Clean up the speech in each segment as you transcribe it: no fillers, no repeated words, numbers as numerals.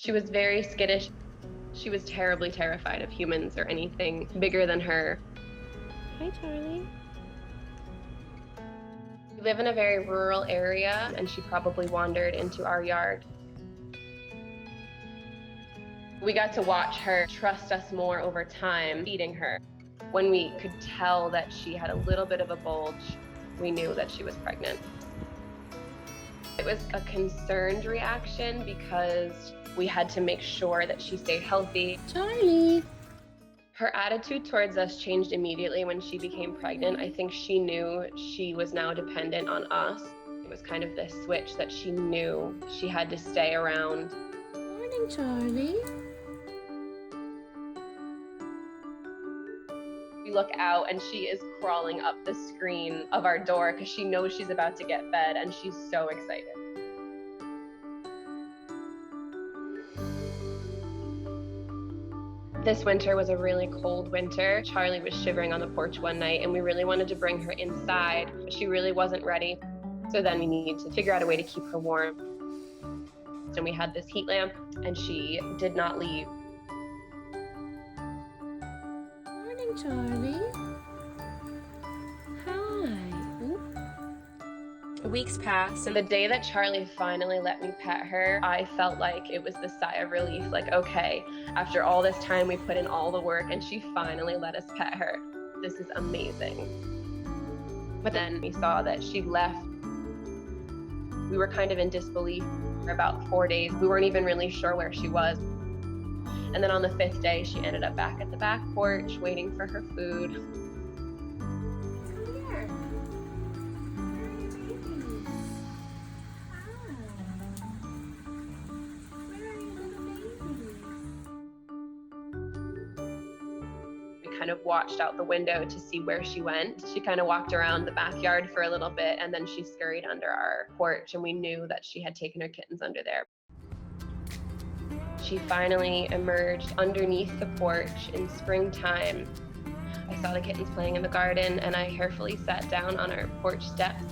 She was very skittish. She was terribly terrified of humans or anything bigger than her. Hi, Charlie. We live in a very rural area, and she probably wandered into our yard. We got to watch her trust us more over time, feeding her. When we could tell that she had a little bit of a bulge, we knew that she was pregnant. It was a concerned reaction because we had to make sure that she stayed healthy. Charlie. Her attitude towards us changed immediately when she became pregnant. I think she knew she was now dependent on us. It was kind of this switch that she knew she had to stay around. Morning, Charlie. We look out and she is crawling up the screen of our door because she knows she's about to get fed and she's so excited. This winter was a really cold winter. Charlie was shivering on the porch one night and we really wanted to bring her inside, but she really wasn't ready. So then we needed to figure out a way to keep her warm. And we had this heat lamp and she did not leave. Morning, Charlie. Hi. Weeks passed, and the day that Charlie finally let me pet her, I felt like it was the sigh of relief. Like, okay, after all this time, we put in all the work, and she finally let us pet her. This is amazing. But then we saw that she left. We were kind of in disbelief for about 4 days. We weren't even really sure where she was. And then on the 5th day, she ended up back at the back porch, waiting for her food. Kind of watched out the window to see where she went. She kind of walked around the backyard for a little bit and then she scurried under our porch and we knew that she had taken her kittens under there. She finally emerged underneath the porch in springtime. I saw the kittens playing in the garden and I carefully sat down on our porch steps.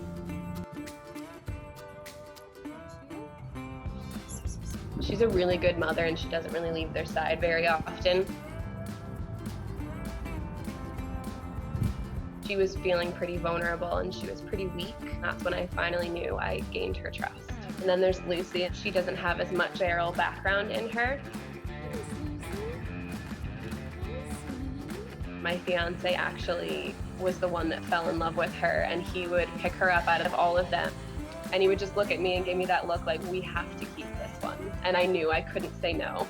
She's a really good mother and she doesn't really leave their side very often. She was feeling pretty vulnerable and she was pretty weak. That's when I finally knew I gained her trust. And then there's Lucy. She doesn't have as much feral background in her. My fiance actually was the one that fell in love with her and he would pick her up out of all of them. And he would just look at me and give me that look like, we have to keep this one. And I knew I couldn't say no.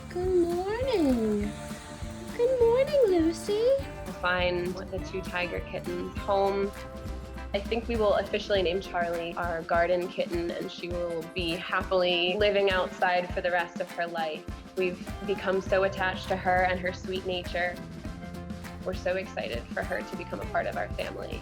Good morning. Good morning, Lucy. We'll find the 2 tiger kittens home. I think we will officially name Charlie our garden kitten and she will be happily living outside for the rest of her life. We've become so attached to her and her sweet nature. We're so excited for her to become a part of our family.